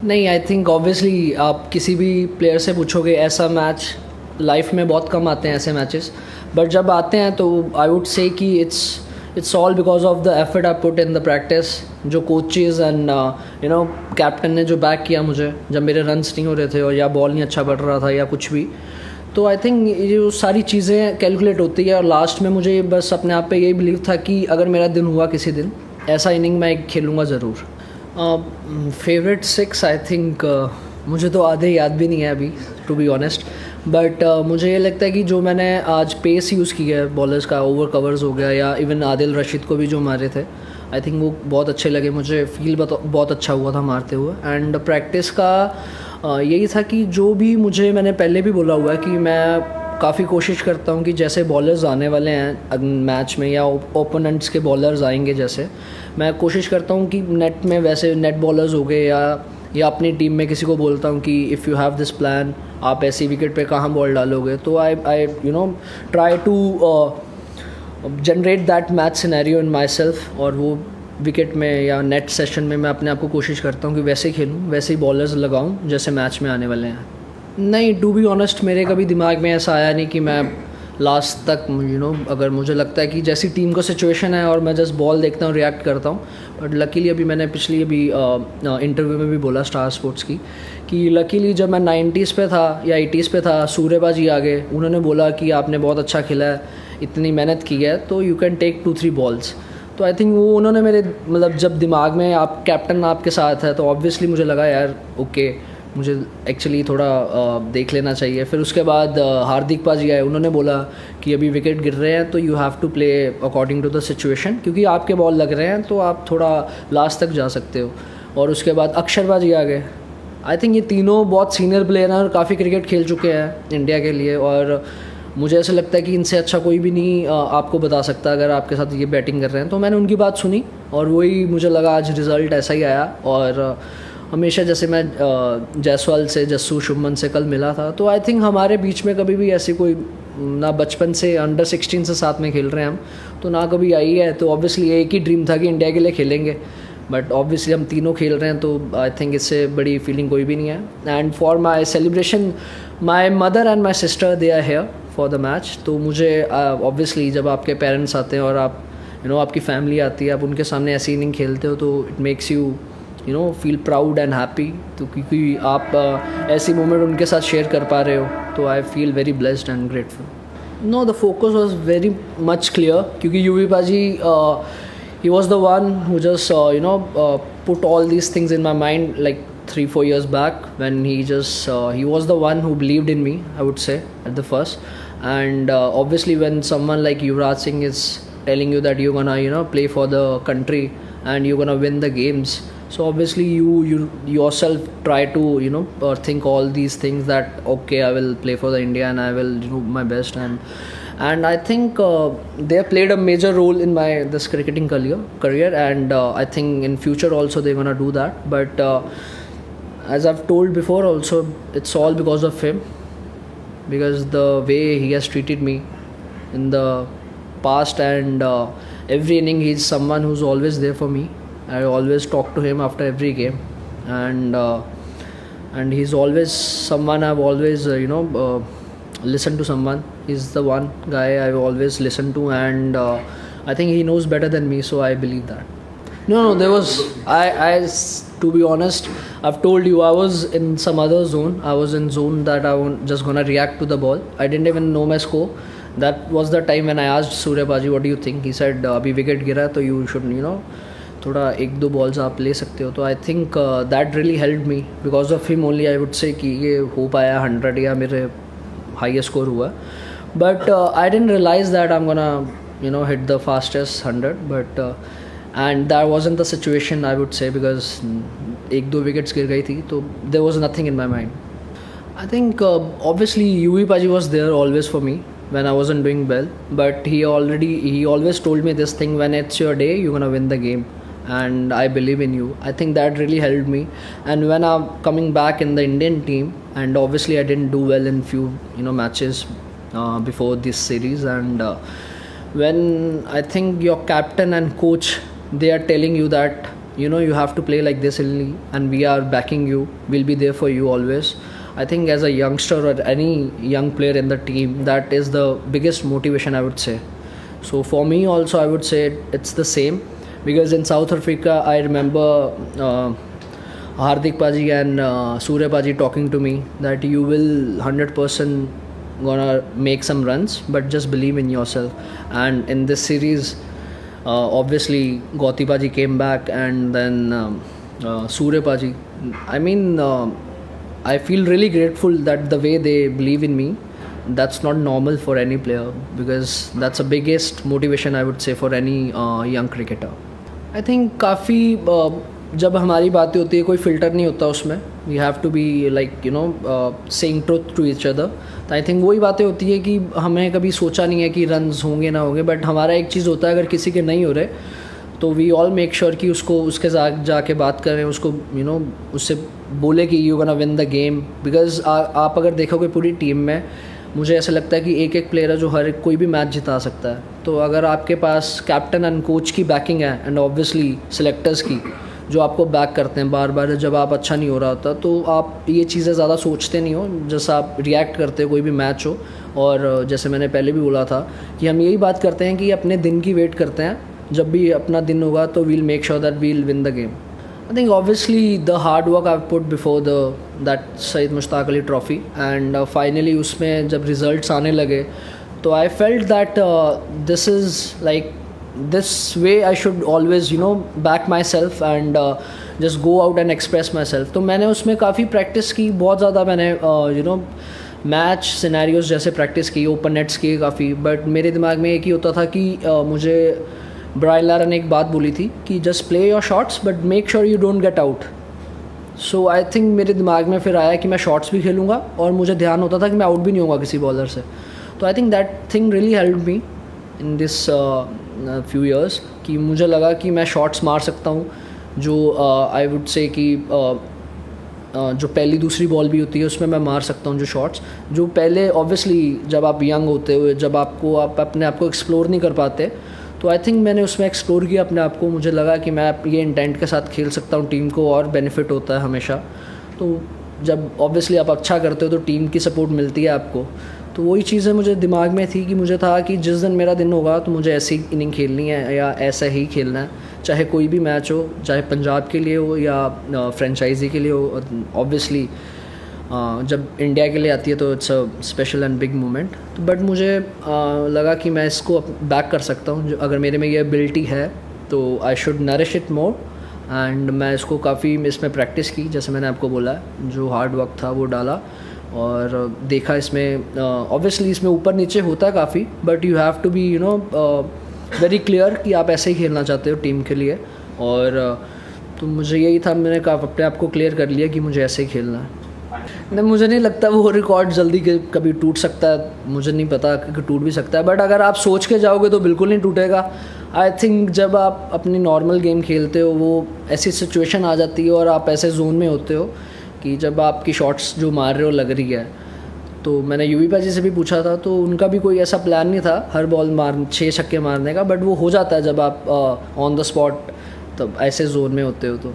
नहीं, आई think obviously आप किसी भी प्लेयर से पूछोगे, ऐसा मैच लाइफ में बहुत कम आते हैं ऐसे मैचेस, बट जब आते हैं तो आई वुड से कि it's all because of the effort I put in the practice. जो कोचेज़ एंड कैप्टन ने जो बैक किया मुझे जब मेरे रन्स नहीं हो रहे थे और या बॉल नहीं अच्छा पड़ रहा था या कुछ भी, तो आई थिंक ये जो सारी चीज़ें कैलकुलेट होती है और लास्ट में मुझे बस अपने आप पे यही बिलीव था कि अगर मेरा दिन हुआ किसी दिन, ऐसा इनिंग मैं खेलूँगा ज़रूर। फेवरेट 6 आई थिंक मुझे तो आधे याद भी नहीं है अभी, टू बी ऑनेस्ट, बट मुझे ये लगता है कि जो मैंने आज पेस यूज़ किया है बॉलर्स का, ओवर कवर्स हो गया या इवन आदिल रशीद को भी जो मारे थे, आई थिंक वो बहुत अच्छे लगे मुझे, फील बहुत अच्छा हुआ था मारते हुए। एंड प्रैक्टिस का यही था कि जो भी मुझे, मैंने पहले भी बोला हुआ है कि मैं काफ़ी कोशिश करता हूँ कि जैसे बॉलर्स आने वाले हैं मैच में या ओपोनेंट्स के बॉलर्स आएंगे, जैसे मैं कोशिश करता हूँ कि नेट में वैसे नेट बॉलर्स हो गए या अपनी टीम में किसी को बोलता हूँ कि if you have this plan, आप ऐसी विकेट पे कहाँ बॉल डालोगे, तो I try to generate that match scenario in my self, और वो विकेट में या नेट सेशन में मैं अपने आप को कोशिश करता हूँ कि वैसे ही खेलूँ, वैसे ही बॉलर्स लगाऊँ जैसे मैच में आने वाले हैं। नहीं, टू बी ऑनेस्ट मेरे कभी दिमाग में ऐसा आया नहीं कि मैं लास्ट तक अगर मुझे लगता है कि जैसी टीम को सिचुएशन है और मैं जस्ट बॉल देखता हूँ, रिएक्ट करता हूँ। बट लकीली अभी मैंने पिछली इंटरव्यू में भी बोला स्टार स्पोर्ट्स की कि लकीली जब मैं 90s पे था या 80s पे था, सूर्यबाजी आ गए, उन्होंने बोला कि आपने बहुत अच्छा खेला है, इतनी मेहनत की है, तो यू कैन टेक 2-3 बॉल्स। तो आई थिंक वो उन्होंने मेरे जब दिमाग में आप कैप्टन आपके साथ है तो ऑब्वियसली मुझे लगा यार ओके, मुझे एक्चुअली थोड़ा देख लेना चाहिए। फिर उसके बाद हार्दिक पाजी आए, उन्होंने बोला कि अभी विकेट गिर रहे हैं तो you have to play according to the situation, क्योंकि आपके बॉल लग रहे हैं तो आप थोड़ा लास्ट तक जा सकते हो। और उसके बाद अक्षर पाजी आ गए। आई थिंक ये तीनों बहुत सीनियर प्लेयर हैं और काफ़ी क्रिकेट खेल चुके हैं इंडिया के लिए, और मुझे ऐसा लगता है कि इनसे अच्छा कोई भी नहीं आपको बता सकता अगर आपके साथ ये बैटिंग कर रहे हैं। तो मैंने उनकी बात सुनी और वही मुझे लगा आज रिज़ल्ट ऐसा ही आया। और हमेशा जैसे मैं जायसवाल से, जस्सू, शुभमन से कल मिला था, तो आई थिंक हमारे बीच में कभी भी ऐसी कोई, ना बचपन से अंडर 16 से साथ में खेल रहे हैं हम, तो ना कभी आई है। तो ऑब्वियसली एक ही ड्रीम था कि इंडिया के लिए खेलेंगे, बट ऑब्वियसली हम तीनों खेल रहे हैं, तो आई थिंक इससे बड़ी फीलिंग कोई भी नहीं है। And for my celebration, my mother and my sister they are here for the match. तो मुझे ऑब्वियसली जब आपके पेरेंट्स आते हैं और आप आपकी फैमिली आती है, आप उनके सामने ऐसी इनिंग खेलते हो, तो it makes you feel proud and happy. तो क्योंकि आप ऐसी मोमेंट उनके साथ शेयर कर पा रहे हो, तो I feel very blessed and grateful. No, the focus was very much clear, क्योंकि Yuvi paaji he was the one who just put all these things in my mind like 3-4 years back, when he was the one who believed in me, I would say, at the first. And obviously when someone like Yuvraj Singh is telling you that you're gonna play for the country and you're gonna win the games, so obviously you yourself try to think all these things, that okay, I will play for the India and I will do my best. And I think they have played a major role in my this cricketing career, and I think in future also they're gonna do that. But as I've told before also, it's all because of him, because the way he has treated me in the past, and every inning he's someone who's always there for me. I always talk to him after every game, and he's always someone I've always listen to someone. He's the one guy I always listen to, and I think he knows better than me, so I believe that. No, there was, to be honest, I've told you, I was in some other zone. I was in zone that I was just gonna react to the ball. I didn't even know my score. That was the time when I asked Surya Baji, what do you think? He said, abhi wicket gira, so you should थोड़ा 1-2 balls आप ले सकते हो। तो I think that really helped me, because of him only I would say कि ये हो पाया 100 या मेरे हाईएस्ट स्कोर हुआ। But I didn't realise that I am gonna hit the fastest 100, but and that wasn't the situation, I would say, because 1-2 wickets गिर गई थी, तो there was nothing in my mind. I think obviously Yuvi paaji was there always for me when I wasn't doing well, but he always told me this thing, when it's your day, you're gonna win the game, and I believe in you. I think that really helped me. And when I'm coming back in the Indian team, and obviously I didn't do well in few matches before this series, and when I think your captain and coach, they are telling you that you know, you have to play like this only, and we are backing you, we'll be there for you always. I think as a youngster or any young player in the team, that is the biggest motivation, I would say. So for me also, I would say it's the same, because in South Africa, I remember Hardik Paji and Surya Paji talking to me that you will 100% gonna make some runs, but just believe in yourself. And in this series, obviously Gauti Paji came back, and then Surya Paji. I mean, I feel really grateful that the way they believe in me, that's not normal for any player, because that's the biggest motivation, I would say, for any young cricketer. I think काफ़ी जब हमारी बातें होती है, कोई filter नहीं होता उसमें. We have to be like you know saying truth to each other. तो आई थिंक वही बातें होती है कि हमें कभी सोचा नहीं है कि रन्स होंगे ना होंगे, बट हमारा एक चीज़ होता है, अगर किसी के नहीं हो रहे तो वी ऑल मेक श्योर कि उसको उसके साथ जाके बात करें, उसको यू नो उससे बोले कि you gonna win the game. Because आप अगर देखोगे पूरी टीम में, मुझे ऐसा लगता है कि एक एक प्लेयर है जो हर कोई भी मैच जिता सकता है. तो अगर आपके पास कैप्टन एंड कोच की बैकिंग है, एंड ऑब्वियसली सिलेक्टर्स की, जो आपको बैक करते हैं बार बार जब आप अच्छा नहीं हो रहा होता, तो आप ये चीज़ें ज़्यादा सोचते नहीं हो, जैसा आप रिएक्ट करते हो कोई भी मैच हो. और जैसे मैंने पहले भी बोला था कि हम यही बात करते हैं कि अपने दिन की वेट करते हैं, जब भी अपना दिन होगा तो we'll make sure that we'll win the game. I think obviously the hard work I've put before that Syed Mushtaq Ali trophy, and finally उसमें जब results आने लगे, तो I felt that this is like this way I should always you know back myself and just go out and express myself. तो मैंने उसमें काफ़ी practice की, बहुत ज़्यादा मैंने you know मैच सिनेरियोज जैसे प्रैक्टिस की, ओपन नेट्स किए काफ़ी. बट मेरे दिमाग में एक ही होता था कि मुझे ब्रायन लारा ने एक बात बोली थी कि just play your shots but make sure you don't get out. So I think मेरे दिमाग में फिर आया कि मैं शॉट्स भी खेलूँगा, और मुझे ध्यान होता था कि मैं आउट भी नहीं होगा किसी बॉलर से. तो I think that thing really help me in this few years, कि मुझे लगा कि मैं शॉट्स मार सकता हूँ, जो आई वुड से कि जो पहली दूसरी बॉल भी होती है उसमें मैं मार सकता हूँ जो शॉट्स, जो पहले ऑब्वियसली जब आप यंग होते हुए, जब आप अपने आप को एक्सप्लोर नहीं कर पाते, तो आई थिंक मैंने उसमें एक्सप्लोर किया अपने आप को. मुझे लगा कि मैं ये इंटेंट के साथ खेल सकता हूँ, टीम को और बेनिफिट होता है हमेशा. तो जब ऑब्वियसली आप अच्छा करते हो तो टीम की सपोर्ट मिलती है आपको. तो वही चीज़ें मुझे दिमाग में थी कि मुझे था कि जिस दिन मेरा दिन होगा तो मुझे ऐसी इनिंग खेलनी है या ऐसा ही खेलना है, चाहे कोई भी मैच हो, चाहे पंजाब के लिए हो या फ्रेंचाइजी के लिए हो. ऑब्वियसली जब इंडिया के लिए आती है तो it's a special and big moment. But मुझे लगा कि मैं इसको बैक कर सकता हूँ, अगर मेरे में ये एबिलिटी है तो I should nourish it more. And मैं इसको काफ़ी इसमें प्रैक्टिस की, जैसे मैंने आपको बोला, जो हार्ड वर्क था वो डाला, और देखा इसमें ऑब्वियसली इसमें ऊपर नीचे होता है काफ़ी, but you have to be you know very clear कि आप ऐसे ही खेलना चाहते हो टीम के लिए. और तो मुझे यही था, मैंने अपने आप को क्लियर कर लिया कि मुझे ऐसे ही खेलना है. नहीं, मुझे नहीं लगता वो रिकॉर्ड जल्दी कभी टूट सकता है. मुझे नहीं पता कि टूट भी सकता है, बट अगर आप सोच के जाओगे तो बिल्कुल नहीं टूटेगा. आई थिंक जब आप अपनी नॉर्मल गेम खेलते हो, वो ऐसी सिचुएशन आ जाती है और आप ऐसे जोन में होते हो कि जब आपकी शॉट्स जो मार रहे हो लग रही है. तो मैंने यूवी पाजी से भी पूछा था, तो उनका भी कोई ऐसा प्लान नहीं था हर बॉल 6 छक्के मारने का, बट वो हो जाता है जब आप ऑन द स्पॉट तब ऐसे जोन में होते हो. तो